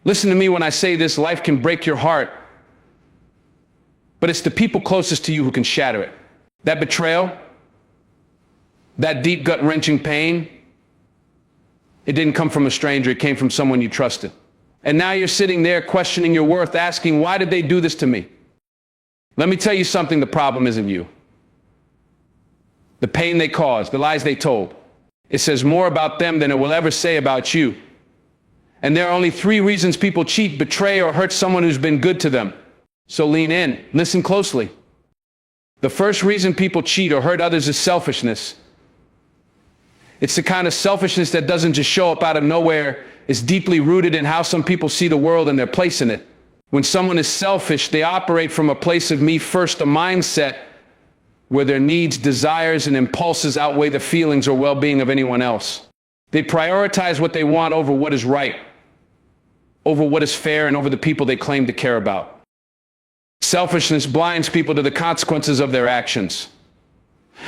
Listen to me when I say this, life can break your heart, but it's the people closest to you who can shatter it. That betrayal, that deep gut-wrenching pain, it didn't come from a stranger, it came from someone you trusted. And now you're sitting there questioning your worth, asking, why did they do this to me? Let me tell you something, the problem isn't you. The pain they caused, the lies they told, it says more about them than it will ever say about you. And there are only 3 reasons people cheat, betray, or hurt someone who's been good to them. So lean in, listen closely. The first reason people cheat or hurt others is selfishness. It's the kind of selfishness that doesn't just show up out of nowhere. It's deeply rooted in how some people see the world and their place in it. When someone is selfish, they operate from a place of me first, a mindset where their needs, desires, and impulses outweigh the feelings or well-being of anyone else. They prioritize what they want over what is right, over what is fair, and over the people they claim to care about. Selfishness blinds people to the consequences of their actions.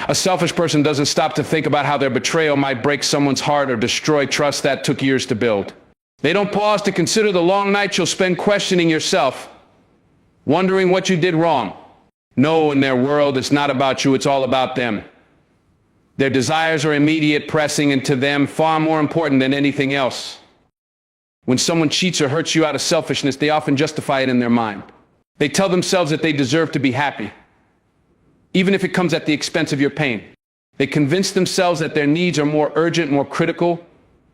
A selfish person doesn't stop to think about how their betrayal might break someone's heart or destroy trust that took years to build. They don't pause to consider the long nights you'll spend questioning yourself, wondering what you did wrong. No, in their world, it's not about you, it's all about them. Their desires are immediate, pressing, and to them far more important than anything else. When someone cheats or hurts you out of selfishness, they often justify it in their mind. They tell themselves that they deserve to be happy, even if it comes at the expense of your pain. They convince themselves that their needs are more urgent, more critical,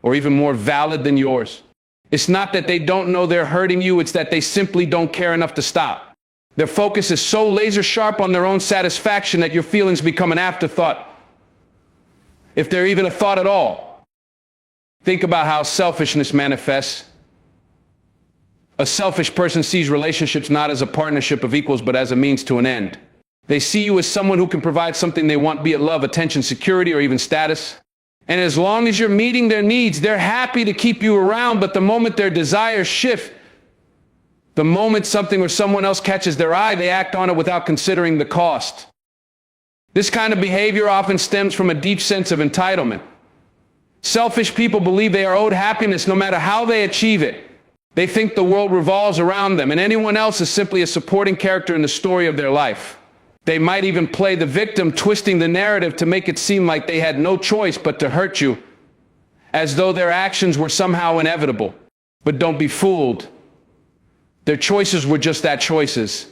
or even more valid than yours. It's not that they don't know they're hurting you, it's that they simply don't care enough to stop. Their focus is so laser sharp on their own satisfaction that your feelings become an afterthought, if they're even a thought at all. Think about how selfishness manifests. A selfish person sees relationships not as a partnership of equals, but as a means to an end. They see you as someone who can provide something they want, be it love, attention, security, or even status. And as long as you're meeting their needs, they're happy to keep you around, but the moment their desires shift, the moment something or someone else catches their eye, they act on it without considering the cost. This kind of behavior often stems from a deep sense of entitlement. Selfish people believe they are owed happiness no matter how they achieve it. They think the world revolves around them, and anyone else is simply a supporting character in the story of their life. They might even play the victim, twisting the narrative to make it seem like they had no choice but to hurt you, as though their actions were somehow inevitable. But don't be fooled. Their choices were just that, choices.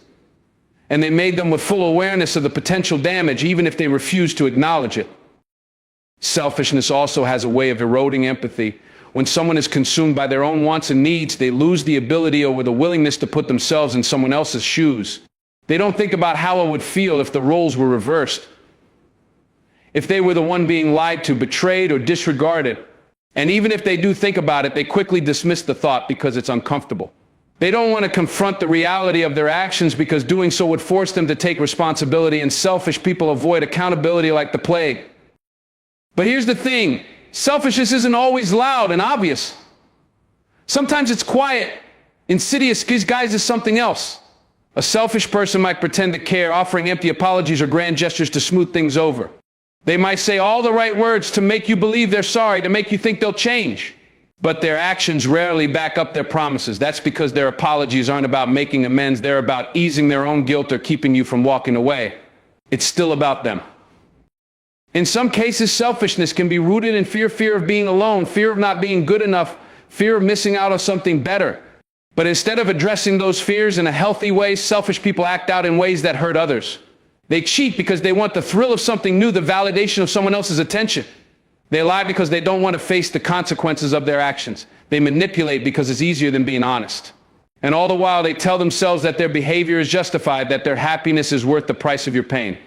And they made them with full awareness of the potential damage, even if they refused to acknowledge it. Selfishness also has a way of eroding empathy. When someone is consumed by their own wants and needs, they lose the ability or the willingness to put themselves in someone else's shoes. They don't think about how it would feel if the roles were reversed, if they were the one being lied to, betrayed, or disregarded. And even if they do think about it, they quickly dismiss the thought because it's uncomfortable. They don't want to confront the reality of their actions because doing so would force them to take responsibility, and selfish people avoid accountability like the plague. But here's the thing, selfishness isn't always loud and obvious. Sometimes it's quiet, insidious, disguised as something else. A selfish person might pretend to care, offering empty apologies or grand gestures to smooth things over. They might say all the right words to make you believe they're sorry, to make you think they'll change. But their actions rarely back up their promises. That's because their apologies aren't about making amends, they're about easing their own guilt or keeping you from walking away. It's still about them. In some cases, selfishness can be rooted in fear of being alone, fear of not being good enough, fear of missing out on something better. But instead of addressing those fears in a healthy way, selfish people act out in ways that hurt others. They cheat because they want the thrill of something new, the validation of someone else's attention. They lie because they don't want to face the consequences of their actions. They manipulate because it's easier than being honest. And all the while, they tell themselves that their behavior is justified, that their happiness is worth the price of your pain.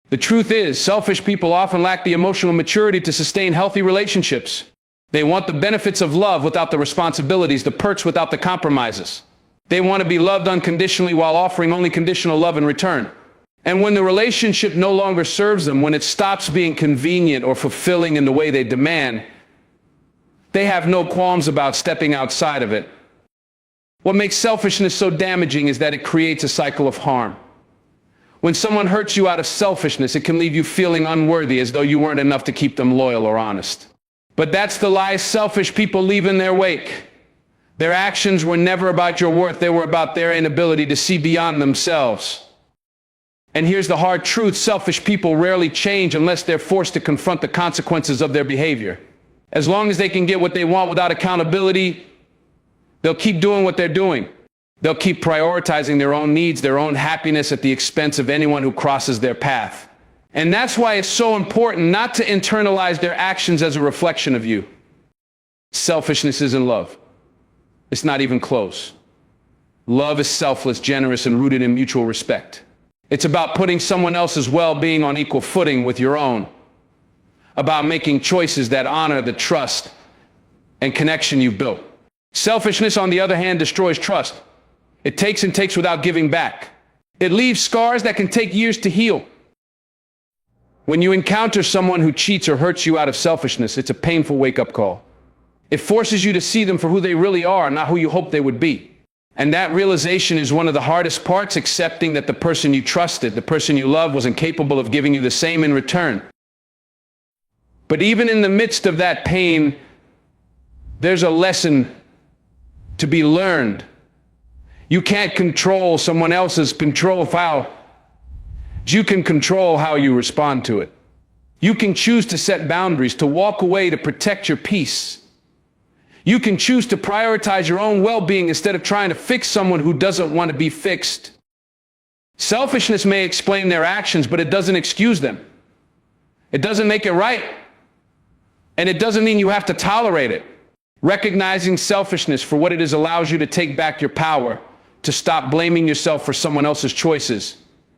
The truth is, selfish people often lack the emotional maturity to sustain healthy relationships. They want the benefits of love without the responsibilities, the perks without the compromises. They want to be loved unconditionally while offering only conditional love in return. And when the relationship no longer serves them, when it stops being convenient or fulfilling in the way they demand, they have no qualms about stepping outside of it. What makes selfishness so damaging is that it creates a cycle of harm. When someone hurts you out of selfishness, it can leave you feeling unworthy, as though you weren't enough to keep them loyal or honest. But that's the lie selfish people leave in their wake. Their actions were never about your worth. They were about their inability to see beyond themselves. And here's the hard truth: selfish people rarely change unless they're forced to confront the consequences of their behavior. As long as they can get what they want without accountability, they'll keep doing what they're doing. They'll keep prioritizing their own needs, their own happiness at the expense of anyone who crosses their path. And that's why it's so important not to internalize their actions as a reflection of you. Selfishness isn't love. It's not even close. Love is selfless, generous, and rooted in mutual respect. It's about putting someone else's well-being on equal footing with your own. About making choices that honor the trust and connection you've built. Selfishness, on the other hand, destroys trust. It takes and takes without giving back. It leaves scars that can take years to heal. When you encounter someone who cheats or hurts you out of selfishness, it's a painful wake-up call. It forces you to see them for who they really are, not who you hoped they would be. And that realization is one of the hardest parts: accepting that the person you trusted, the person you loved, wasn't capable of giving you the same in return. But even in the midst of that pain, there's a lesson to be learned. You can't control someone else's control file. You can control how you respond to it. You can choose to set boundaries, to walk away, to protect your peace. You can choose to prioritize your own well-being instead of trying to fix someone who doesn't want to be fixed. Selfishness may explain their actions, but it doesn't excuse them. It doesn't make it right. And it doesn't mean you have to tolerate it. Recognizing selfishness for what it is allows you to take back your power, to stop blaming yourself for someone else's choices.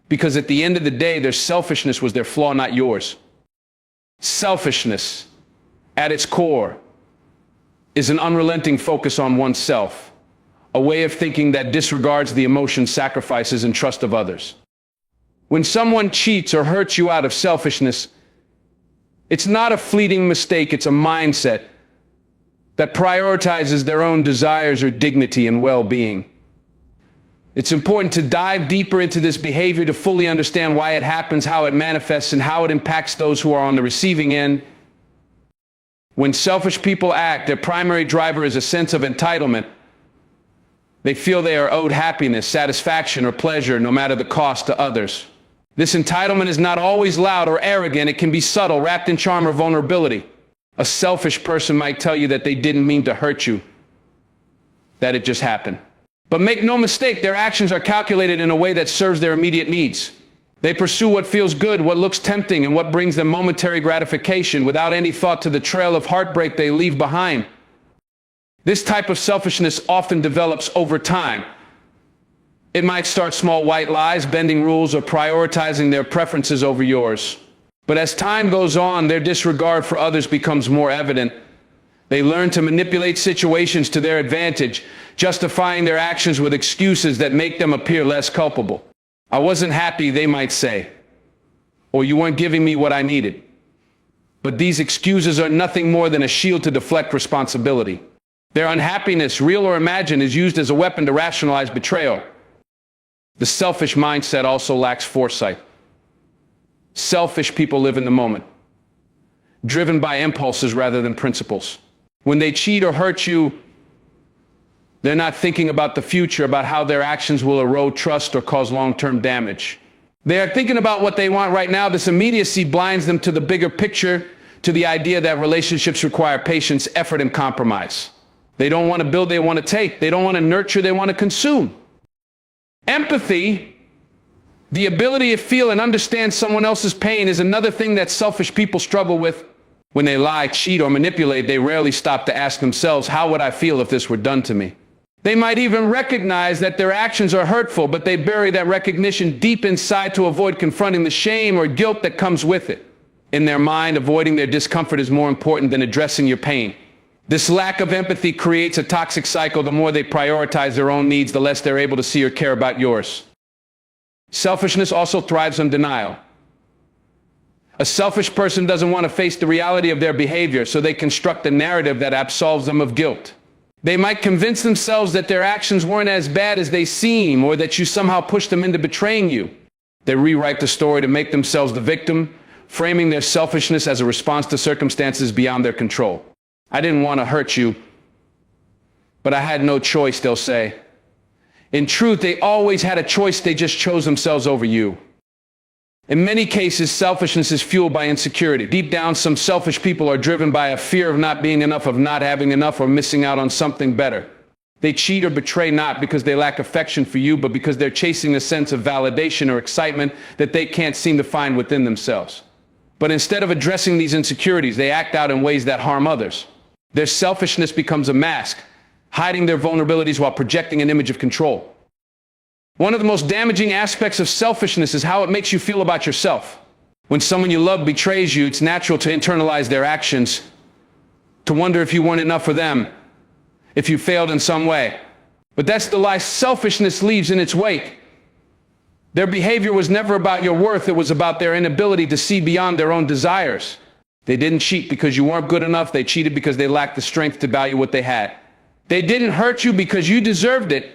Because at the end of the day, their selfishness was their flaw, not yours. Selfishness, at its core, is an unrelenting focus on oneself, a way of thinking that disregards the emotions, sacrifices, and trust of others. When someone cheats or hurts you out of selfishness, it's not a fleeting mistake, it's a mindset that prioritizes their own desires or dignity and well-being. It's important to dive deeper into this behavior to fully understand why it happens, how it manifests, and how it impacts those who are on the receiving end. When selfish people act, their primary driver is a sense of entitlement. They feel they are owed happiness, satisfaction, or pleasure, no matter the cost to others. This entitlement is not always loud or arrogant. It can be subtle, wrapped in charm or vulnerability. A selfish person might tell you that they didn't mean to hurt you, that it just happened. But make no mistake, their actions are calculated in a way that serves their immediate needs. They pursue what feels good, what looks tempting, and what brings them momentary gratification without any thought to the trail of heartbreak they leave behind. This type of selfishness often develops over time. It might start small white lies, bending rules, or prioritizing their preferences over yours. But as time goes on, their disregard for others becomes more evident. They learn to manipulate situations to their advantage, justifying their actions with excuses that make them appear less culpable. I wasn't happy, they might say, or you weren't giving me what I needed. But these excuses are nothing more than a shield to deflect responsibility. Their unhappiness, real or imagined, is used as a weapon to rationalize betrayal. The selfish mindset also lacks foresight. Selfish people live in the moment, driven by impulses rather than principles. When they cheat or hurt you, they're not thinking about the future, about how their actions will erode trust or cause long-term damage. They are thinking about what they want right now. This immediacy blinds them to the bigger picture, to the idea that relationships require patience, effort, and compromise. They don't want to build, they want to take. They don't want to nurture, they want to consume. Empathy, the ability to feel and understand someone else's pain, is another thing that selfish people struggle with. When they lie, cheat, or manipulate, they rarely stop to ask themselves, how would I feel if this were done to me? They might even recognize that their actions are hurtful, but they bury that recognition deep inside to avoid confronting the shame or guilt that comes with it. In their mind, avoiding their discomfort is more important than addressing your pain. This lack of empathy creates a toxic cycle. The more they prioritize their own needs, the less they're able to see or care about yours. Selfishness also thrives on denial. A selfish person doesn't want to face the reality of their behavior, so they construct a narrative that absolves them of guilt. They might convince themselves that their actions weren't as bad as they seem, or that you somehow pushed them into betraying you. They rewrite the story to make themselves the victim, framing their selfishness as a response to circumstances beyond their control. I didn't want to hurt you, but I had no choice, they'll say. In truth, they always had a choice, they just chose themselves over you. In many cases, selfishness is fueled by insecurity. Deep down, some selfish people are driven by a fear of not being enough, of not having enough, or missing out on something better. They cheat or betray not because they lack affection for you, but because they're chasing a sense of validation or excitement that they can't seem to find within themselves. But instead of addressing these insecurities, they act out in ways that harm others. Their selfishness becomes a mask, hiding their vulnerabilities while projecting an image of control. One of the most damaging aspects of selfishness is how it makes you feel about yourself. When someone you love betrays you, it's natural to internalize their actions, to wonder if you weren't enough for them, if you failed in some way. But that's the lie selfishness leaves in its wake. Their behavior was never about your worth, it was about their inability to see beyond their own desires. They didn't cheat because you weren't good enough, they cheated because they lacked the strength to value what they had. They didn't hurt you because you deserved it.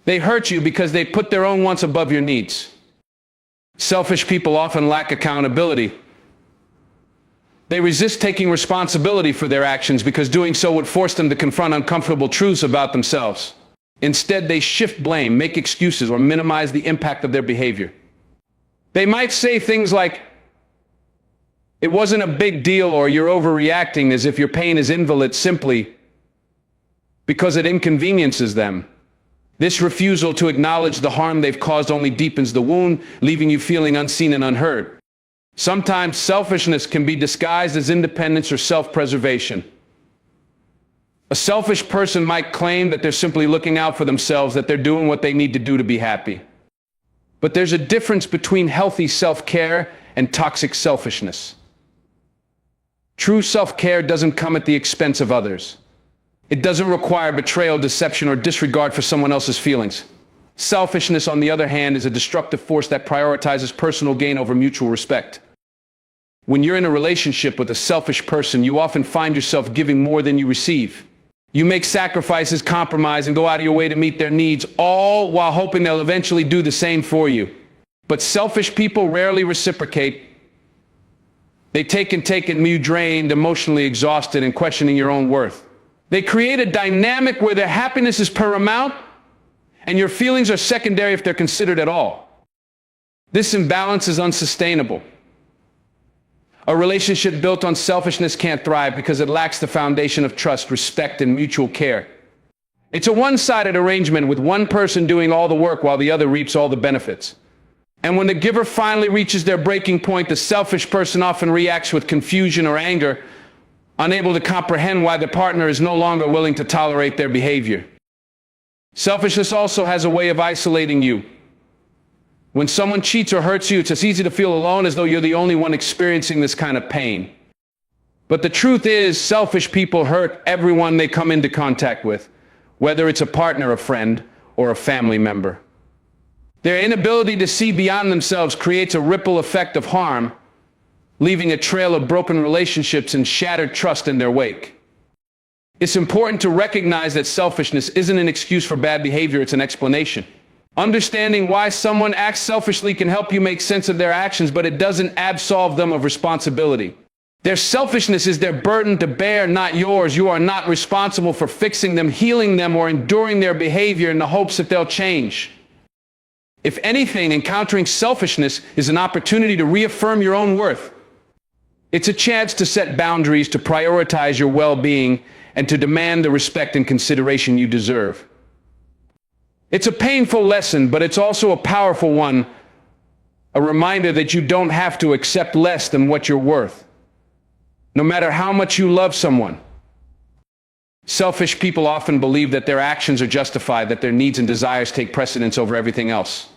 They hurt you because they put their own wants above your needs. Selfish people often lack accountability. They resist taking responsibility for their actions because doing so would force them to confront uncomfortable truths about themselves. Instead, they shift blame, make excuses, or minimize the impact of their behavior. They might say things like, "It wasn't a big deal," or "You're overreacting," as if your pain is invalid simply because it inconveniences them. This refusal to acknowledge the harm they've caused only deepens the wound, leaving you feeling unseen and unheard. Sometimes selfishness can be disguised as independence or self-preservation. A selfish person might claim that they're simply looking out for themselves, that they're doing what they need to do to be happy. But there's a difference between healthy self-care and toxic selfishness. True self-care doesn't come at the expense of others. It doesn't require betrayal, deception, or disregard for someone else's feelings. Selfishness, on the other hand, is a destructive force that prioritizes personal gain over mutual respect. When you're in a relationship with a selfish person, you often find yourself giving more than you receive. You make sacrifices, compromise, and go out of your way to meet their needs, all while hoping they'll eventually do the same for you. But selfish people rarely reciprocate. They take and leave you drained, emotionally exhausted, and questioning your own worth. They create a dynamic where their happiness is paramount and your feelings are secondary if they're considered at all. This imbalance is unsustainable. A relationship built on selfishness can't thrive because it lacks the foundation of trust, respect, and mutual care. It's a one-sided arrangement with one person doing all the work while the other reaps all the benefits. And when the giver finally reaches their breaking point, the selfish person often reacts with confusion or anger, unable to comprehend why the partner is no longer willing to tolerate their behavior. Selfishness also has a way of isolating you. When someone cheats or hurts you, it's as easy to feel alone, as though you're the only one experiencing this kind of pain. But the truth is, selfish people hurt everyone they come into contact with, whether it's a partner, a friend, or a family member. Their inability to see beyond themselves creates a ripple effect of harm, leaving a trail of broken relationships and shattered trust in their wake. It's important to recognize that selfishness isn't an excuse for bad behavior, it's an explanation. Understanding why someone acts selfishly can help you make sense of their actions, but it doesn't absolve them of responsibility. Their selfishness is their burden to bear, not yours. You are not responsible for fixing them, healing them, or enduring their behavior in the hopes that they'll change. If anything, encountering selfishness is an opportunity to reaffirm your own worth. It's a chance to set boundaries, to prioritize your well-being, and to demand the respect and consideration you deserve. It's a painful lesson, but it's also a powerful one, a reminder that you don't have to accept less than what you're worth, no matter how much you love someone. Selfish people often believe that their actions are justified, that their needs and desires take precedence over everything else.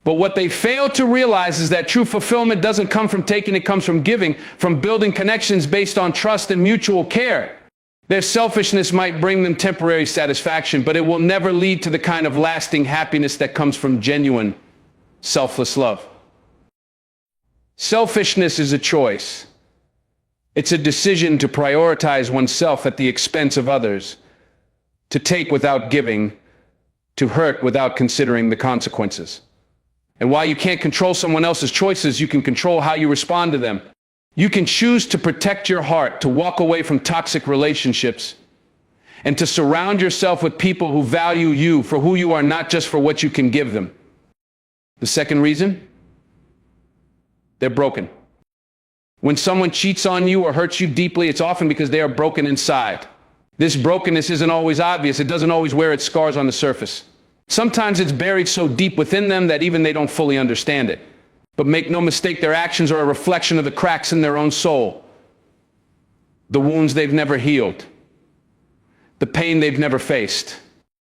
But what they fail to realize is that true fulfillment doesn't come from taking, it comes from giving, from building connections based on trust and mutual care. Their selfishness might bring them temporary satisfaction, but it will never lead to the kind of lasting happiness that comes from genuine, selfless love. Selfishness is a choice. It's a decision to prioritize oneself at the expense of others, to take without giving, to hurt without considering the consequences. And while you can't control someone else's choices, you can control how you respond to them. You can choose to protect your heart, to walk away from toxic relationships, and to surround yourself with people who value you for who you are, not just for what you can give them. The second reason, they're broken. When someone cheats on you or hurts you deeply, it's often because they are broken inside. This brokenness isn't always obvious. It doesn't always wear its scars on the surface. Sometimes it's buried so deep within them that even they don't fully understand it. But make no mistake, their actions are a reflection of the cracks in their own soul, the wounds they've never healed, the pain they've never faced.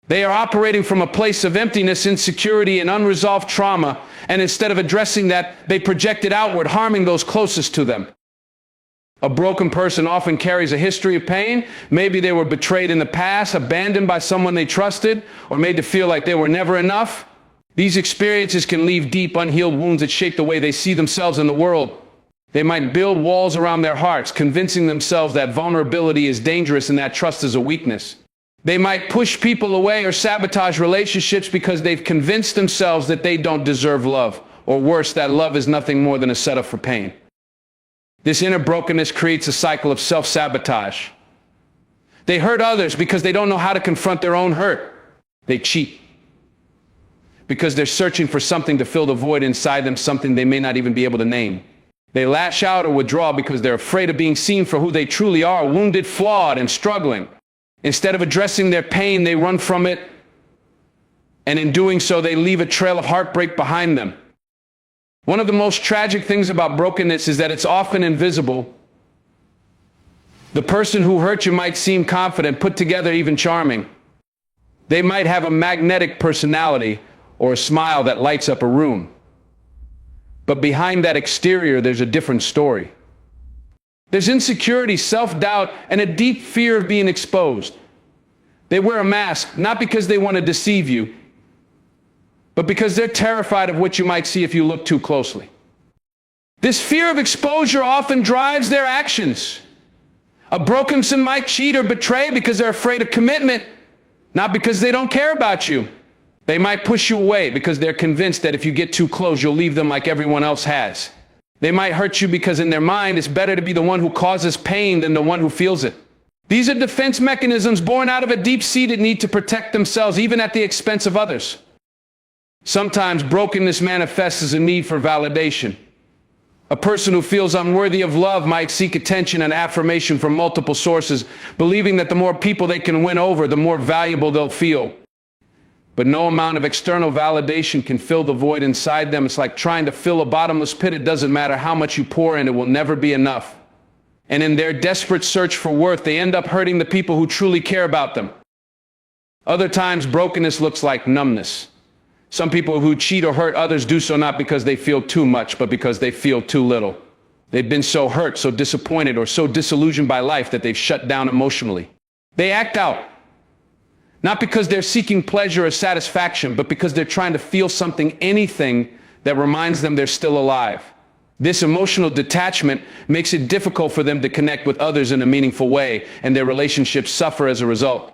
They are operating from a place of emptiness, insecurity, and unresolved trauma, and instead of addressing that, they project it outward, harming those closest to them. A broken person often carries a history of pain. Maybe they were betrayed in the past, abandoned by someone they trusted, or made to feel like they were never enough. These experiences can leave deep, unhealed wounds that shape the way they see themselves in the world. They might build walls around their hearts, convincing themselves that vulnerability is dangerous and that trust is a weakness. They might push people away or sabotage relationships because they've convinced themselves that they don't deserve love, or worse, that love is nothing more than a setup for pain. This inner brokenness creates a cycle of self-sabotage. They hurt others because they don't know how to confront their own hurt. They cheat because they're searching for something to fill the void inside them, something they may not even be able to name. They lash out or withdraw because they're afraid of being seen for who they truly are, wounded, flawed, and struggling. Instead of addressing their pain, they run from it, and in doing so, they leave a trail of heartbreak behind them. One of the most tragic things about brokenness is that it's often invisible. The person who hurt you might seem confident, put together, even charming. They might have a magnetic personality or a smile that lights up a room. But behind that exterior, there's a different story. There's insecurity, self-doubt, and a deep fear of being exposed. They wear a mask, not because they want to deceive you, but because they're terrified of what you might see if you look too closely. This fear of exposure often drives their actions. A broken person might cheat or betray because they're afraid of commitment, not because they don't care about you. They might push you away because they're convinced that if you get too close, you'll leave them like everyone else has. They might hurt you because in their mind, it's better to be the one who causes pain than the one who feels it. These are defense mechanisms born out of a deep-seated need to protect themselves, even at the expense of others. Sometimes brokenness manifests as a need for validation. A person who feels unworthy of love might seek attention and affirmation from multiple sources, believing that the more people they can win over, the more valuable they'll feel. But no amount of external validation can fill the void inside them. It's like trying to fill a bottomless pit. It doesn't matter how much you pour in, it will never be enough. And in their desperate search for worth, they end up hurting the people who truly care about them. Other times, brokenness looks like numbness. Some people who cheat or hurt others do so not because they feel too much, but because they feel too little. They've been so hurt, so disappointed, or so disillusioned by life that they've shut down emotionally. They act out. Not because they're seeking pleasure or satisfaction, but because they're trying to feel something, anything that reminds them they're still alive. This emotional detachment makes it difficult for them to connect with others in a meaningful way, and their relationships suffer as a result.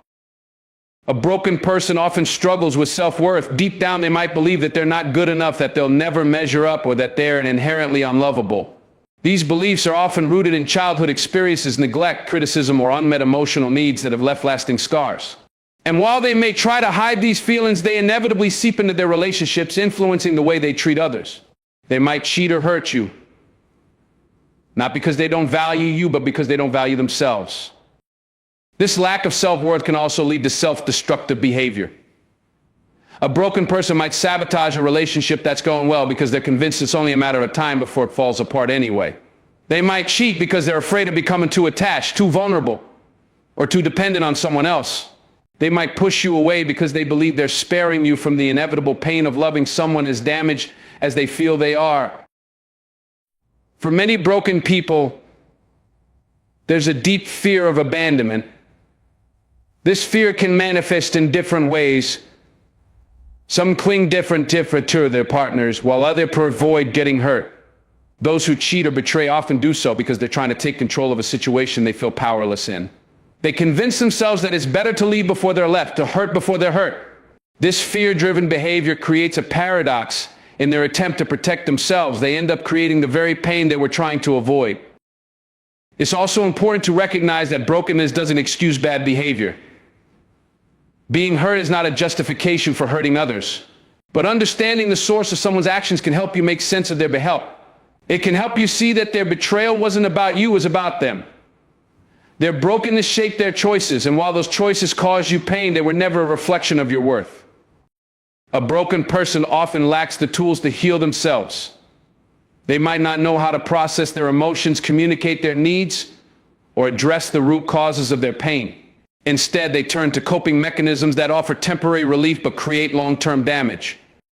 A broken person often struggles with self-worth. Deep down, they might believe that they're not good enough, that they'll never measure up, or that they're inherently unlovable. These beliefs are often rooted in childhood experiences, neglect, criticism, or unmet emotional needs that have left lasting scars. And while they may try to hide these feelings, they inevitably seep into their relationships, influencing the way they treat others. They might cheat or hurt you, not because they don't value you, but because they don't value themselves. This lack of self-worth can also lead to self-destructive behavior. A broken person might sabotage a relationship that's going well because they're convinced it's only a matter of time before it falls apart anyway. They might cheat because they're afraid of becoming too attached, too vulnerable, or too dependent on someone else. They might push you away because they believe they're sparing you from the inevitable pain of loving someone as damaged as they feel they are. For many broken people, there's a deep fear of abandonment. This fear can manifest in different ways. Some cling different to their partners, while others avoid getting hurt. Those who cheat or betray often do so because they're trying to take control of a situation they feel powerless in. They convince themselves that it's better to leave before they're left, to hurt before they're hurt. This fear-driven behavior creates a paradox. In their attempt to protect themselves, they end up creating the very pain they were trying to avoid. It's also important to recognize that brokenness doesn't excuse bad behavior. Being hurt is not a justification for hurting others, but understanding the source of someone's actions can help you make sense of their behavior. It can help you see that their betrayal wasn't about you, it was about them. Their brokenness shaped their choices, and while those choices caused you pain, they were never a reflection of your worth. A broken person often lacks the tools to heal themselves. They might not know how to process their emotions, communicate their needs, or address the root causes of their pain. Instead, they turn to coping mechanisms that offer temporary relief but create long-term damage.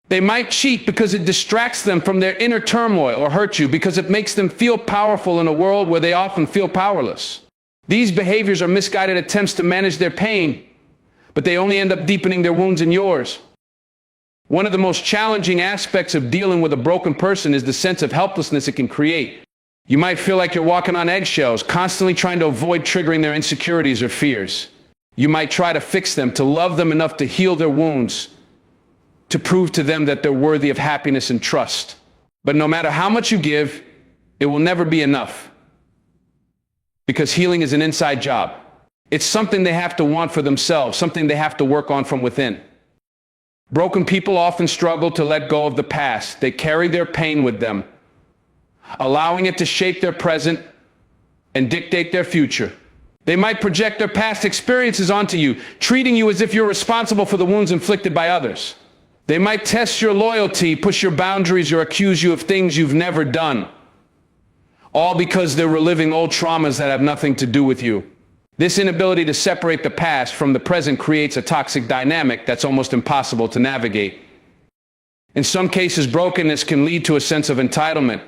They might cheat because it distracts them from their inner turmoil, or hurt you because it makes them feel powerful in a world where they often feel powerless. These behaviors are misguided attempts to manage their pain, but they only end up deepening their wounds and yours. One of the most challenging aspects of dealing with a broken person is the sense of helplessness it can create. You might feel like you're walking on eggshells, constantly trying to avoid triggering their insecurities or fears. You might try to fix them, to love them enough to heal their wounds, to prove to them that they're worthy of happiness and trust. But no matter how much you give, it will never be enough. Because healing is an inside job. It's something they have to want for themselves, something they have to work on from within. Broken people often struggle to let go of the past. They carry their pain with them, allowing it to shape their present and dictate their future. They might project their past experiences onto you, treating you as if you're responsible for the wounds inflicted by others. They might test your loyalty, push your boundaries, or accuse you of things you've never done, all because they're reliving old traumas that have nothing to do with you. This inability to separate the past from the present creates a toxic dynamic that's almost impossible to navigate. In some cases, brokenness can lead to a sense of entitlement.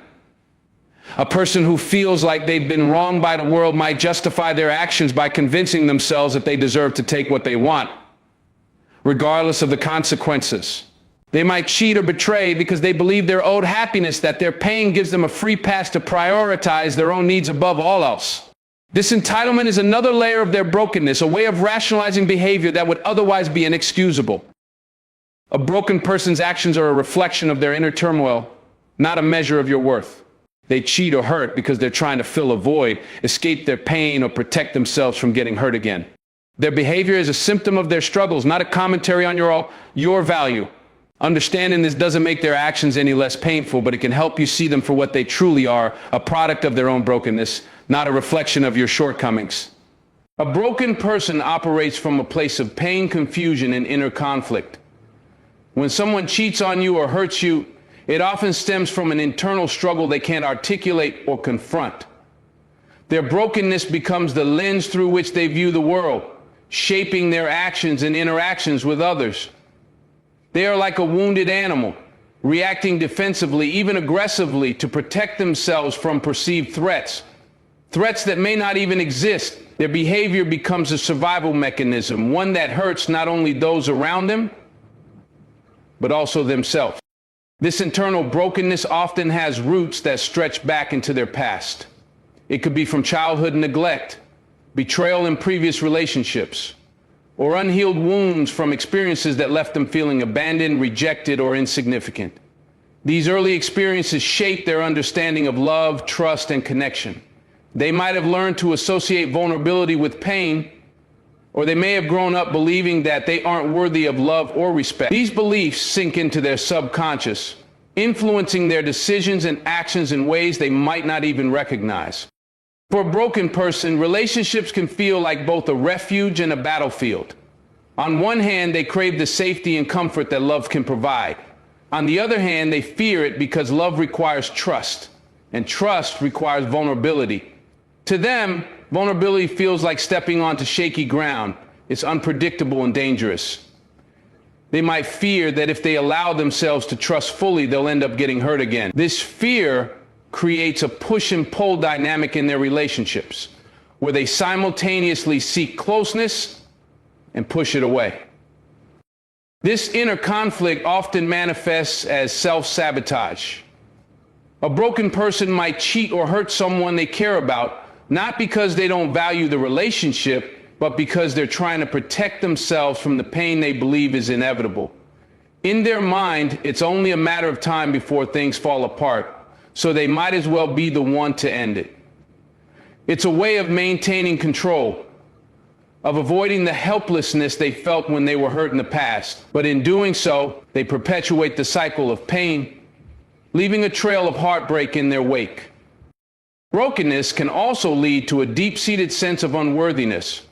A person who feels like they've been wronged by the world might justify their actions by convincing themselves that they deserve to take what they want, regardless of the consequences. They might cheat or betray because they believe they're owed happiness, that their pain gives them a free pass to prioritize their own needs above all else. This entitlement is another layer of their brokenness, a way of rationalizing behavior that would otherwise be inexcusable. A broken person's actions are a reflection of their inner turmoil, not a measure of your worth. They cheat or hurt because they're trying to fill a void, escape their pain, or protect themselves from getting hurt again. Their behavior is a symptom of their struggles, not a commentary on your value. Understanding this doesn't make their actions any less painful, but it can help you see them for what they truly are, a product of their own brokenness, not a reflection of your shortcomings. A broken person operates from a place of pain, confusion, and inner conflict. When someone cheats on you or hurts you, it often stems from an internal struggle they can't articulate or confront. Their brokenness becomes the lens through which they view the world, shaping their actions and interactions with others. They are like a wounded animal, reacting defensively, even aggressively, to protect themselves from perceived threats that may not even exist. Their behavior becomes a survival mechanism, one that hurts not only those around them, but also themselves. This internal brokenness often has roots that stretch back into their past. It could be from childhood neglect, betrayal in previous relationships, or unhealed wounds from experiences that left them feeling abandoned, rejected, or insignificant. These early experiences shape their understanding of love, trust, and connection. They might have learned to associate vulnerability with pain, or they may have grown up believing that they aren't worthy of love or respect. These beliefs sink into their subconscious, influencing their decisions and actions in ways they might not even recognize. For a broken person, relationships can feel like both a refuge and a battlefield. On one hand, they crave the safety and comfort that love can provide. On the other hand, they fear it because love requires trust, and trust requires vulnerability. To them, vulnerability feels like stepping onto shaky ground. It's unpredictable and dangerous. They might fear that if they allow themselves to trust fully, they'll end up getting hurt again. This fear creates a push and pull dynamic in their relationships, where they simultaneously seek closeness and push it away. This inner conflict often manifests as self-sabotage. A broken person might cheat or hurt someone they care about, not because they don't value the relationship, but because they're trying to protect themselves from the pain they believe is inevitable. In their mind, it's only a matter of time before things fall apart, so they might as well be the one to end it. It's a way of maintaining control, of avoiding the helplessness they felt when they were hurt in the past. But in doing so, they perpetuate the cycle of pain, leaving a trail of heartbreak in their wake. Brokenness can also lead to a deep-seated sense of unworthiness.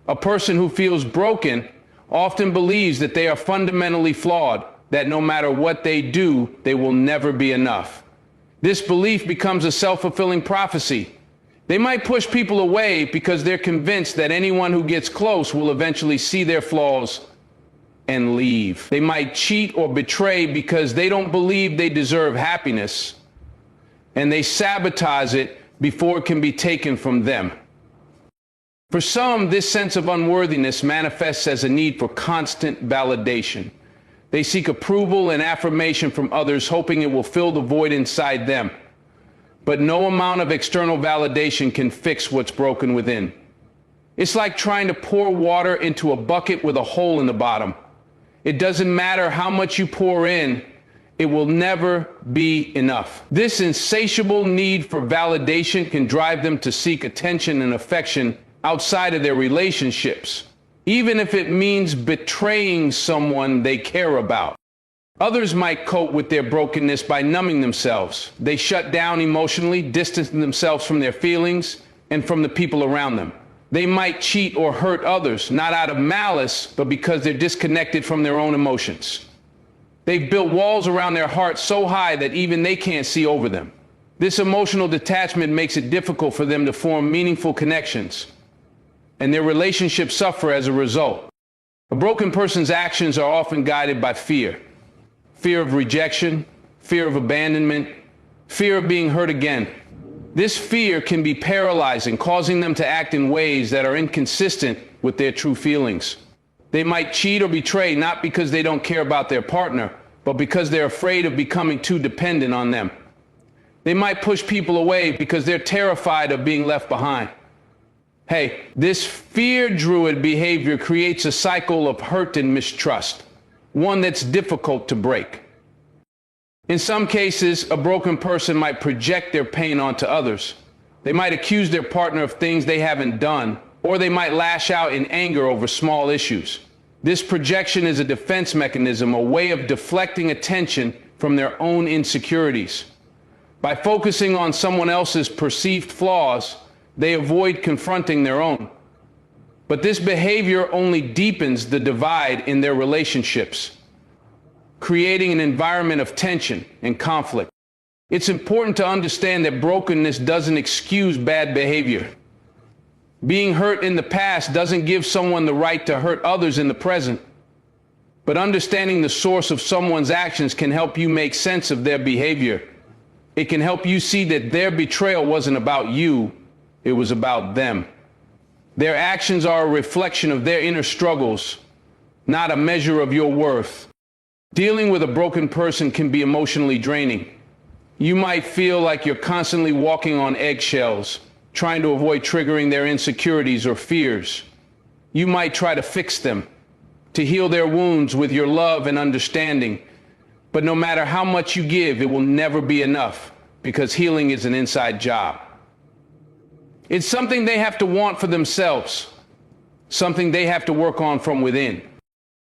A person who feels broken often believes that they are fundamentally flawed, that no matter what they do, they will never be enough. This belief becomes a self-fulfilling prophecy. They might push people away because they're convinced that anyone who gets close will eventually see their flaws and leave. They might cheat or betray because they don't believe they deserve happiness, and they sabotage it before it can be taken from them. For some, this sense of unworthiness manifests as a need for constant validation. They seek approval and affirmation from others, hoping it will fill the void inside them. But no amount of external validation can fix what's broken within. It's like trying to pour water into a bucket with a hole in the bottom. It doesn't matter how much you pour in, it will never be enough. This insatiable need for validation can drive them to seek attention and affection outside of their relationships, even if it means betraying someone they care about. Others might cope with their brokenness by numbing themselves. They shut down emotionally, distancing themselves from their feelings and from the people around them. They might cheat or hurt others, not out of malice, but because they're disconnected from their own emotions. They've built walls around their heart so high that even they can't see over them. This emotional detachment makes it difficult for them to form meaningful connections, and their relationships suffer as a result. A broken person's actions are often guided by fear. Fear of rejection, fear of abandonment, fear of being hurt again. This fear can be paralyzing, causing them to act in ways that are inconsistent with their true feelings. They might cheat or betray not because they don't care about their partner, but because they're afraid of becoming too dependent on them. They might push people away because they're terrified of being left behind. Hey, this fear-druid behavior creates a cycle of hurt and mistrust, one that's difficult to break. In some cases, a broken person might project their pain onto others. They might accuse their partner of things they haven't done, or they might lash out in anger over small issues. This projection is a defense mechanism, a way of deflecting attention from their own insecurities. By focusing on someone else's perceived flaws, they avoid confronting their own. But this behavior only deepens the divide in their relationships, creating an environment of tension and conflict. It's important to understand that brokenness doesn't excuse bad behavior. Being hurt in the past doesn't give someone the right to hurt others in the present. But understanding the source of someone's actions can help you make sense of their behavior. It can help you see that their betrayal wasn't about you, it was about them. Their actions are a reflection of their inner struggles, not a measure of your worth. Dealing with a broken person can be emotionally draining. You might feel like you're constantly walking on eggshells, trying to avoid triggering their insecurities or fears. You might try to fix them, to heal their wounds with your love and understanding. But no matter how much you give, it will never be enough, because healing is an inside job. It's something they have to want for themselves, something they have to work on from within.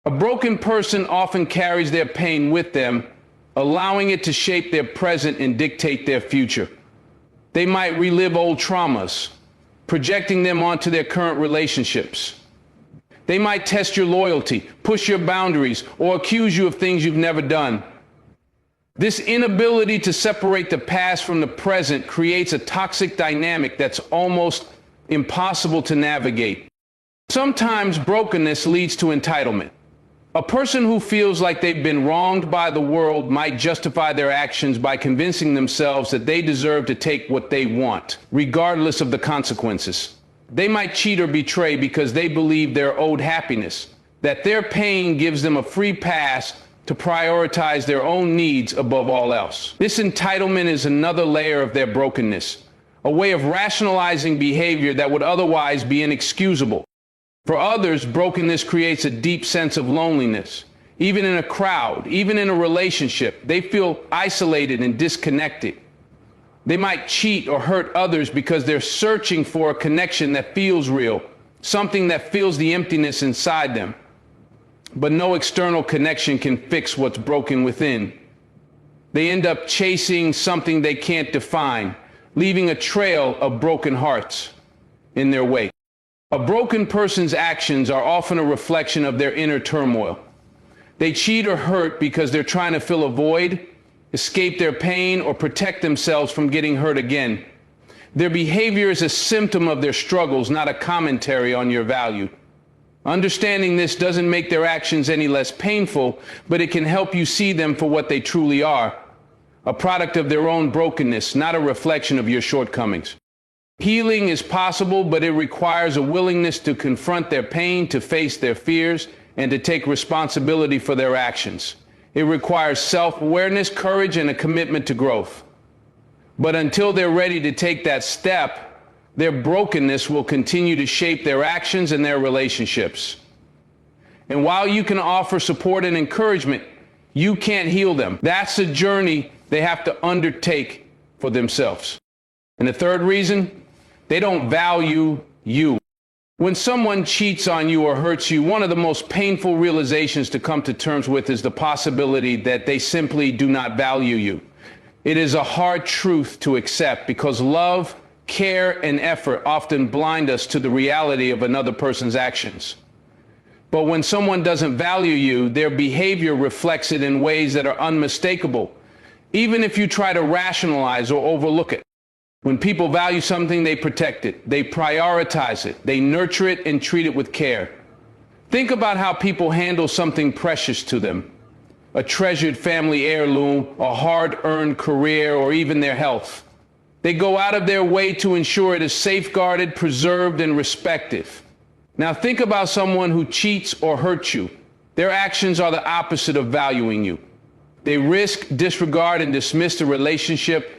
A broken person often carries their pain with them, allowing it to shape their present and dictate their future. They might relive old traumas, projecting them onto their current relationships. They might test your loyalty, push your boundaries, or accuse you of things you've never done. This inability to separate the past from the present creates a toxic dynamic that's almost impossible to navigate. Sometimes brokenness leads to entitlement. A person who feels like they've been wronged by the world might justify their actions by convincing themselves that they deserve to take what they want, regardless of the consequences. They might cheat or betray because they believe they're owed happiness, that their pain gives them a free pass to prioritize their own needs above all else. This entitlement is another layer of their brokenness, a way of rationalizing behavior that would otherwise be inexcusable. For others, brokenness creates a deep sense of loneliness. Even in a crowd, even in a relationship, they feel isolated and disconnected. They might cheat or hurt others because they're searching for a connection that feels real, something that fills the emptiness inside them. But no external connection can fix what's broken within. They end up chasing something they can't define, leaving a trail of broken hearts in their wake. A broken person's actions are often a reflection of their inner turmoil. They cheat or hurt because they're trying to fill a void, escape their pain, or protect themselves from getting hurt again. Their behavior is a symptom of their struggles, not a commentary on your value. Understanding this doesn't make their actions any less painful, but it can help you see them for what they truly are, a product of their own brokenness, not a reflection of your shortcomings. Healing is possible, but it requires a willingness to confront their pain, to face their fears, and to take responsibility for their actions. It requires self-awareness, courage, and a commitment to growth. But until they're ready to take that step, their brokenness will continue to shape their actions and their relationships. And while you can offer support and encouragement, you can't heal them. That's a journey they have to undertake for themselves. And the third reason, they don't value you. When someone cheats on you or hurts you, one of the most painful realizations to come to terms with is the possibility that they simply do not value you. It is a hard truth to accept because love, care, and effort often blind us to the reality of another person's actions. But when someone doesn't value you, their behavior reflects it in ways that are unmistakable, even if you try to rationalize or overlook it. When people value something, they protect it, they prioritize it, they nurture it and treat it with care. Think about how people handle something precious to them, a treasured family heirloom, a hard-earned career, or even their health. They go out of their way to ensure it is safeguarded, preserved, and respected. Now think about someone who cheats or hurts you. Their actions are the opposite of valuing you. They risk, disregard, and dismiss the relationship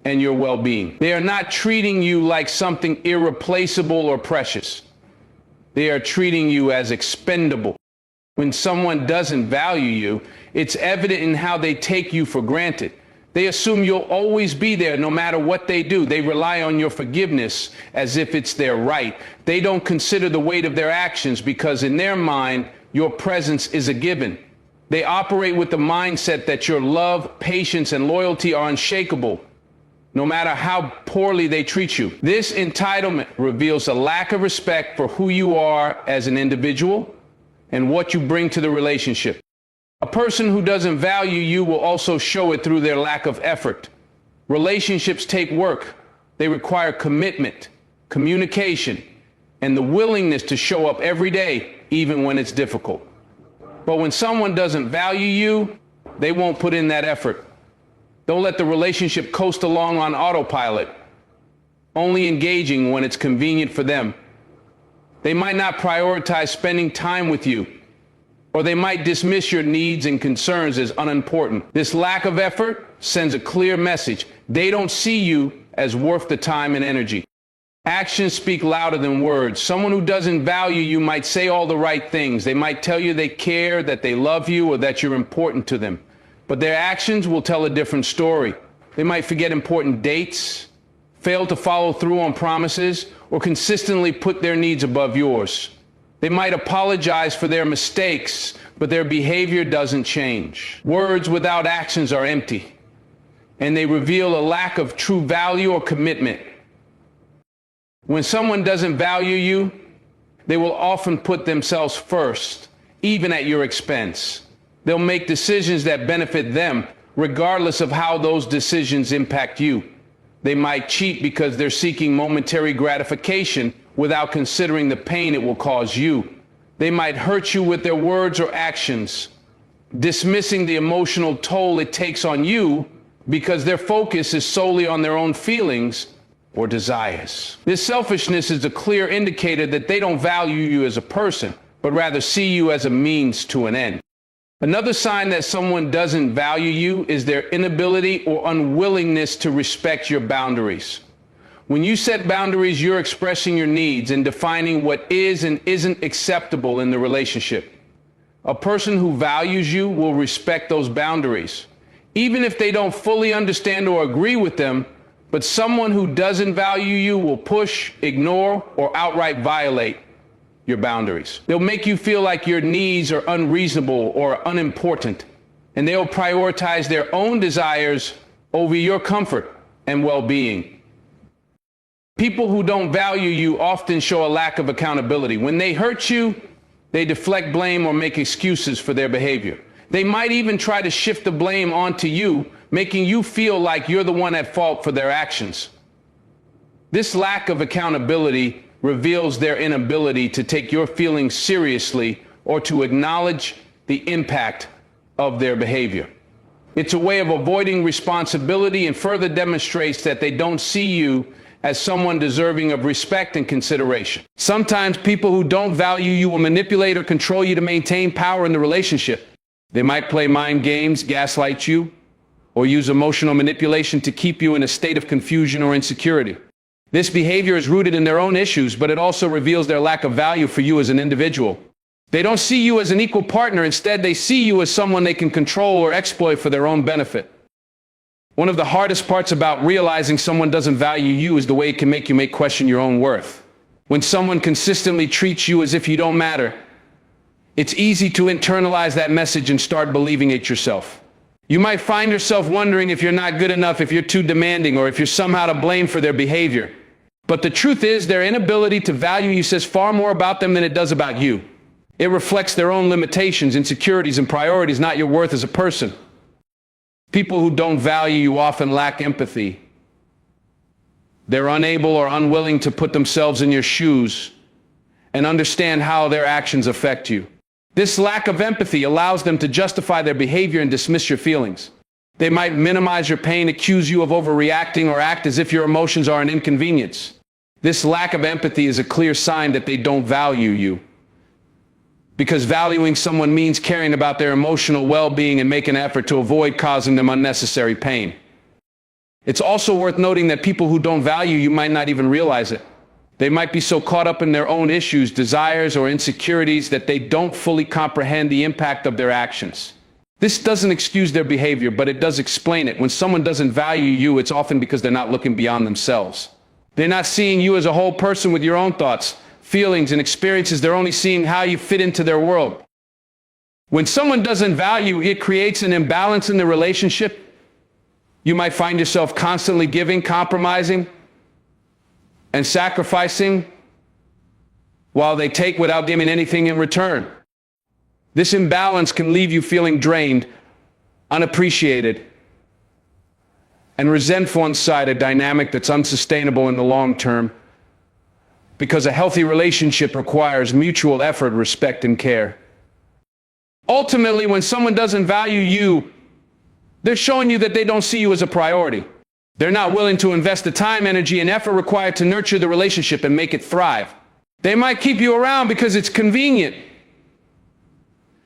and your well-being. They are not treating you like something irreplaceable or precious. They are treating you as expendable. When someone doesn't value you, it's evident in how they take you for granted. They assume you'll always be there no matter what they do. They rely on your forgiveness as if it's their right. They don't consider the weight of their actions because in their mind, your presence is a given. They operate with the mindset that your love, patience, and loyalty are unshakable, no matter how poorly they treat you. This entitlement reveals a lack of respect for who you are as an individual and what you bring to the relationship. A person who doesn't value you will also show it through their lack of effort. Relationships take work. They require commitment, communication, and the willingness to show up every day, even when it's difficult. But when someone doesn't value you, they won't put in that effort. Don't let the relationship coast along on autopilot, only engaging when it's convenient for them. They might not prioritize spending time with you, or they might dismiss your needs and concerns as unimportant. This lack of effort sends a clear message. They don't see you as worth the time and energy. Actions speak louder than words. Someone who doesn't value you might say all the right things. They might tell you they care, that they love you, or that you're important to them. But their actions will tell a different story. They might forget important dates, fail to follow through on promises, or consistently put their needs above yours. They might apologize for their mistakes, but their behavior doesn't change. Words without actions are empty, and they reveal a lack of true value or commitment. When someone doesn't value you, they will often put themselves first, even at your expense. They'll make decisions that benefit them, regardless of how those decisions impact you. They might cheat because they're seeking momentary gratification without considering the pain it will cause you. They might hurt you with their words or actions, dismissing the emotional toll it takes on you because their focus is solely on their own feelings or desires. This selfishness is a clear indicator that they don't value you as a person, but rather see you as a means to an end. Another sign that someone doesn't value you is their inability or unwillingness to respect your boundaries. When you set boundaries, you're expressing your needs and defining what is and isn't acceptable in the relationship. A person who values you will respect those boundaries. Even if they don't fully understand or agree with them, But someone who doesn't value you will push, ignore, or outright violate your boundaries. They'll make you feel like your needs are unreasonable or unimportant, and they'll prioritize their own desires over your comfort and well-being. People who don't value you often show a lack of accountability. When they hurt you, they deflect blame or make excuses for their behavior. They might even try to shift the blame onto you, making you feel like you're the one at fault for their actions. This lack of accountability reveals their inability to take your feelings seriously or to acknowledge the impact of their behavior. It's a way of avoiding responsibility and further demonstrates that they don't see you as someone deserving of respect and consideration. Sometimes people who don't value you will manipulate or control you to maintain power in the relationship. They might play mind games, gaslight you, or use emotional manipulation to keep you in a state of confusion or insecurity. This behavior is rooted in their own issues, but it also reveals their lack of value for you as an individual. They don't see you as an equal partner. Instead, they see you as someone they can control or exploit for their own benefit. One of the hardest parts about realizing someone doesn't value you is the way it can make you question your own worth. When someone consistently treats you as if you don't matter, it's easy to internalize that message and start believing it yourself. You might find yourself wondering if you're not good enough, if you're too demanding, or if you're somehow to blame for their behavior. But the truth is, their inability to value you says far more about them than it does about you. It reflects their own limitations, insecurities, and priorities, not your worth as a person. People who don't value you often lack empathy. They're unable or unwilling to put themselves in your shoes and understand how their actions affect you. This lack of empathy allows them to justify their behavior and dismiss your feelings. They might minimize your pain, accuse you of overreacting, or act as if your emotions are an inconvenience. This lack of empathy is a clear sign that they don't value you. Because valuing someone means caring about their emotional well-being and make an effort to avoid causing them unnecessary pain. It's also worth noting that people who don't value you might not even realize it. They might be so caught up in their own issues, desires, or insecurities that they don't fully comprehend the impact of their actions. This doesn't excuse their behavior, but it does explain it. When someone doesn't value you, it's often because they're not looking beyond themselves. They're not seeing you as a whole person with your own thoughts, feelings, and experiences. They're only seeing how you fit into their world. When someone doesn't value, it creates an imbalance in the relationship. You might find yourself constantly giving, compromising, and sacrificing while they take without giving anything in return. This imbalance can leave you feeling drained, unappreciated, and resentful inside, a dynamic that's unsustainable in the long term, because a healthy relationship requires mutual effort, respect, and care. Ultimately, when someone doesn't value you, they're showing you that they don't see you as a priority. They're not willing to invest the time, energy, and effort required to nurture the relationship and make it thrive. They might keep you around because it's convenient,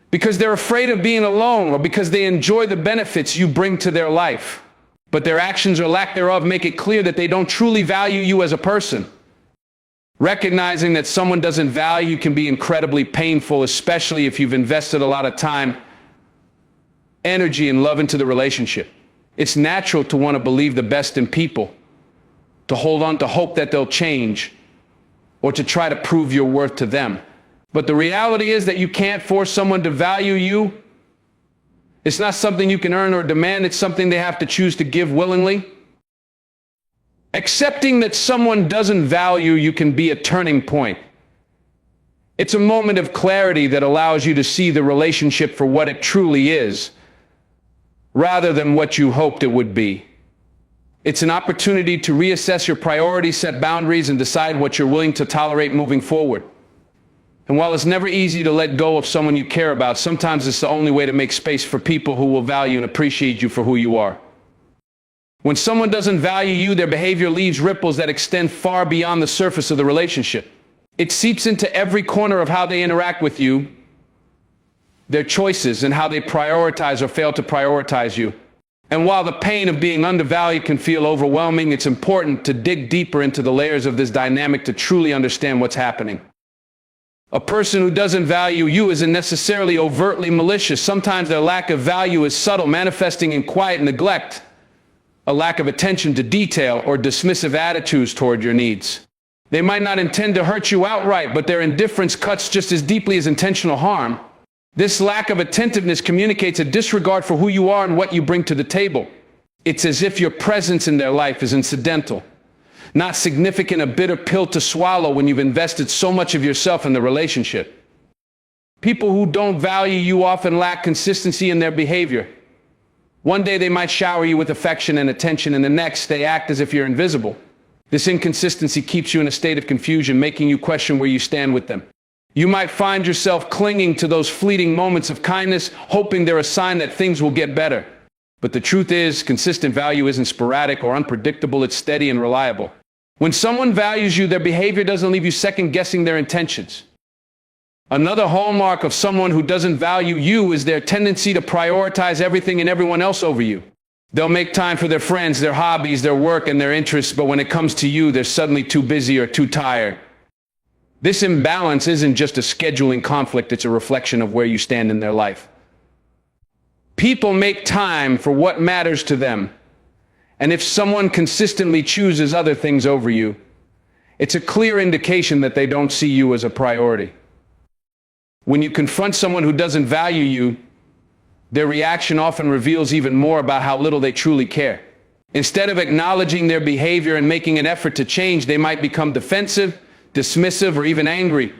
because they're afraid of being alone, or because they enjoy the benefits you bring to their life. But their actions or lack thereof make it clear that they don't truly value you as a person. Recognizing that someone doesn't value you can be incredibly painful, especially if you've invested a lot of time, energy, and love into the relationship. It's natural to want to believe the best in people, to hold on to hope that they'll change, or to try to prove your worth to them. But the reality is that you can't force someone to value you. It's not something you can earn or demand. It's something they have to choose to give willingly. Accepting that someone doesn't value you can be a turning point. It's a moment of clarity that allows you to see the relationship for what it truly is, rather than what you hoped it would be. It's an opportunity to reassess your priorities, set boundaries, and decide what you're willing to tolerate moving forward. And while it's never easy to let go of someone you care about, sometimes it's the only way to make space for people who will value and appreciate you for who you are. When someone doesn't value you, their behavior leaves ripples that extend far beyond the surface of the relationship. It seeps into every corner of how they interact with you, their choices, and how they prioritize or fail to prioritize you. And while the pain of being undervalued can feel overwhelming, it's important to dig deeper into the layers of this dynamic to truly understand what's happening. A person who doesn't value you isn't necessarily overtly malicious. Sometimes their lack of value is subtle, manifesting in quiet neglect, a lack of attention to detail, or dismissive attitudes toward your needs. They might not intend to hurt you outright, but their indifference cuts just as deeply as intentional harm. This lack of attentiveness communicates a disregard for who you are and what you bring to the table. It's as if your presence in their life is incidental, not significant, a bitter pill to swallow when you've invested so much of yourself in the relationship. People who don't value you often lack consistency in their behavior. One day they might shower you with affection and attention, and the next they act as if you're invisible. This inconsistency keeps you in a state of confusion, making you question where you stand with them. You might find yourself clinging to those fleeting moments of kindness, hoping they're a sign that things will get better. But the truth is, consistent value isn't sporadic or unpredictable, it's steady and reliable. When someone values you, their behavior doesn't leave you second-guessing their intentions. Another hallmark of someone who doesn't value you is their tendency to prioritize everything and everyone else over you. They'll make time for their friends, their hobbies, their work, and their interests, but when it comes to you, they're suddenly too busy or too tired. This imbalance isn't just a scheduling conflict, it's a reflection of where you stand in their life. People make time for what matters to them, and if someone consistently chooses other things over you, it's a clear indication that they don't see you as a priority. When you confront someone who doesn't value you, their reaction often reveals even more about how little they truly care. Instead of acknowledging their behavior and making an effort to change, they might become defensive, dismissive, or even angry.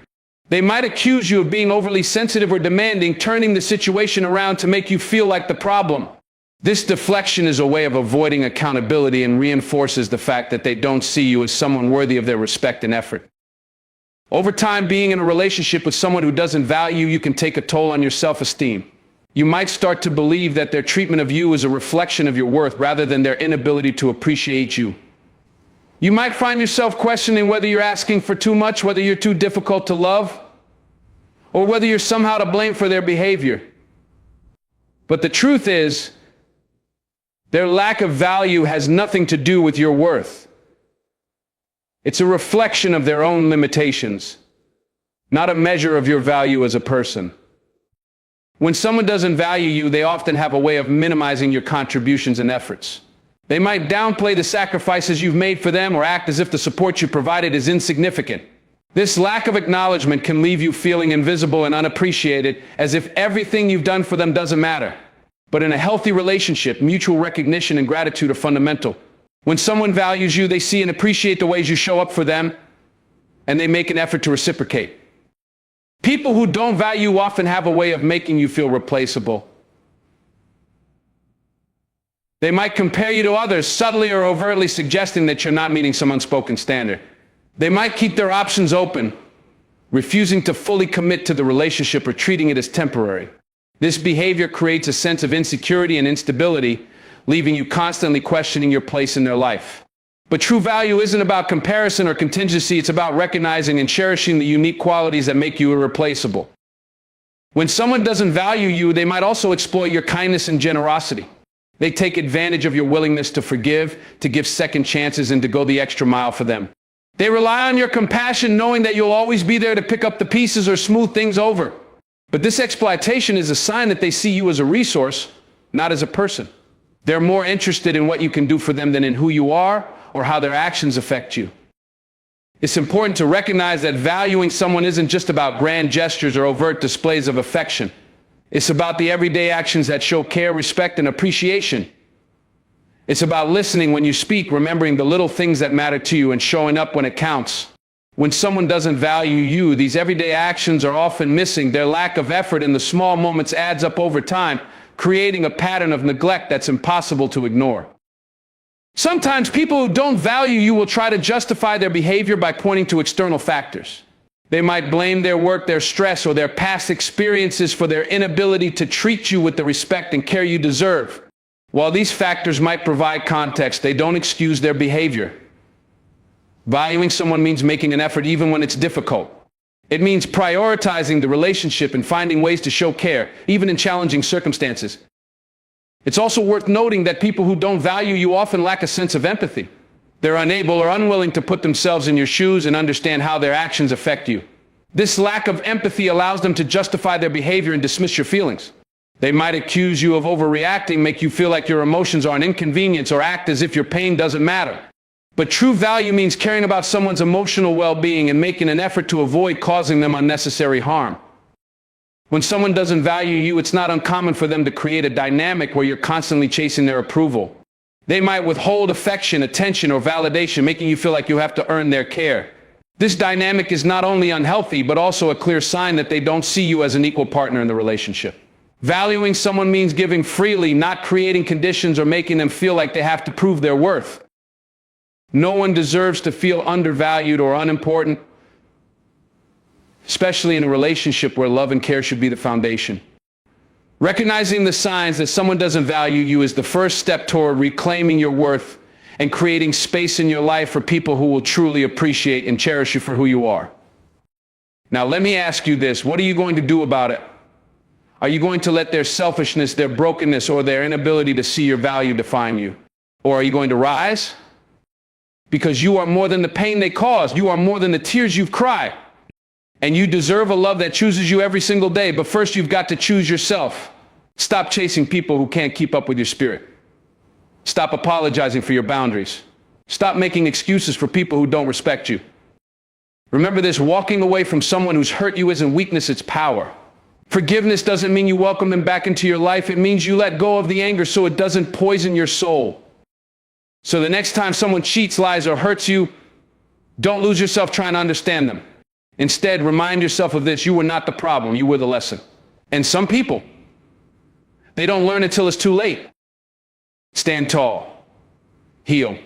They might accuse you of being overly sensitive or demanding, turning the situation around to make you feel like the problem. This deflection is a way of avoiding accountability and reinforces the fact that they don't see you as someone worthy of their respect and effort. Over time, being in a relationship with someone who doesn't value you can take a toll on your self-esteem. You might start to believe that their treatment of you is a reflection of your worth rather than their inability to appreciate you. You might find yourself questioning whether you're asking for too much, whether you're too difficult to love, or whether you're somehow to blame for their behavior. But the truth is, their lack of value has nothing to do with your worth. It's a reflection of their own limitations, not a measure of your value as a person. When someone doesn't value you, they often have a way of minimizing your contributions and efforts. They might downplay the sacrifices you've made for them or act as if the support you provided is insignificant. This lack of acknowledgement can leave you feeling invisible and unappreciated, as if everything you've done for them doesn't matter. But in a healthy relationship, mutual recognition and gratitude are fundamental. When someone values you, they see and appreciate the ways you show up for them, and they make an effort to reciprocate. People who don't value you often have a way of making you feel replaceable. They might compare you to others, subtly or overtly suggesting that you're not meeting some unspoken standard. They might keep their options open, refusing to fully commit to the relationship or treating it as temporary. This behavior creates a sense of insecurity and instability, leaving you constantly questioning your place in their life. But true value isn't about comparison or contingency, it's about recognizing and cherishing the unique qualities that make you irreplaceable. When someone doesn't value you, they might also exploit your kindness and generosity. They take advantage of your willingness to forgive, to give second chances, and to go the extra mile for them. They rely on your compassion, knowing that you'll always be there to pick up the pieces or smooth things over. But this exploitation is a sign that they see you as a resource, not as a person. They're more interested in what you can do for them than in who you are or how their actions affect you. It's important to recognize that valuing someone isn't just about grand gestures or overt displays of affection. It's about the everyday actions that show care, respect, and appreciation. It's about listening when you speak, remembering the little things that matter to you, and showing up when it counts. When someone doesn't value you, these everyday actions are often missing. Their lack of effort in the small moments adds up over time, creating a pattern of neglect that's impossible to ignore. Sometimes people who don't value you will try to justify their behavior by pointing to external factors. They might blame their work, their stress, or their past experiences for their inability to treat you with the respect and care you deserve. While these factors might provide context, they don't excuse their behavior. Valuing someone means making an effort even when it's difficult. It means prioritizing the relationship and finding ways to show care, even in challenging circumstances. It's also worth noting that people who don't value you often lack a sense of empathy. They're unable or unwilling to put themselves in your shoes and understand how their actions affect you. This lack of empathy allows them to justify their behavior and dismiss your feelings. They might accuse you of overreacting, make you feel like your emotions are an inconvenience, or act as if your pain doesn't matter. But true value means caring about someone's emotional well-being and making an effort to avoid causing them unnecessary harm. When someone doesn't value you, it's not uncommon for them to create a dynamic where you're constantly chasing their approval. They might withhold affection, attention, or validation, making you feel like you have to earn their care. This dynamic is not only unhealthy, but also a clear sign that they don't see you as an equal partner in the relationship. Valuing someone means giving freely, not creating conditions or making them feel like they have to prove their worth. No one deserves to feel undervalued or unimportant, especially in a relationship where love and care should be the foundation. Recognizing the signs that someone doesn't value you is the first step toward reclaiming your worth and creating space in your life for people who will truly appreciate and cherish you for who you are. Now, let me ask you this. What are you going to do about it? Are you going to let their selfishness, their brokenness, or their inability to see your value define you? Or are you going to rise? Because you are more than the pain they caused. You are more than the tears you've cried. And you deserve a love that chooses you every single day. But first, you've got to choose yourself. Stop chasing people who can't keep up with your spirit. Stop apologizing for your boundaries. Stop making excuses for people who don't respect you. Remember this, walking away from someone who's hurt you isn't weakness, it's power. Forgiveness doesn't mean you welcome them back into your life. It means you let go of the anger so it doesn't poison your soul. So the next time someone cheats, lies, or hurts you, don't lose yourself trying to understand them. Instead, remind yourself of this: you were not the problem, you were the lesson. And some people, they don't learn until it's too late. Stand tall, heal,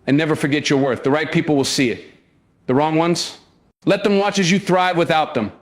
and never forget your worth. The right people will see it. The wrong ones, let them watch as you thrive without them.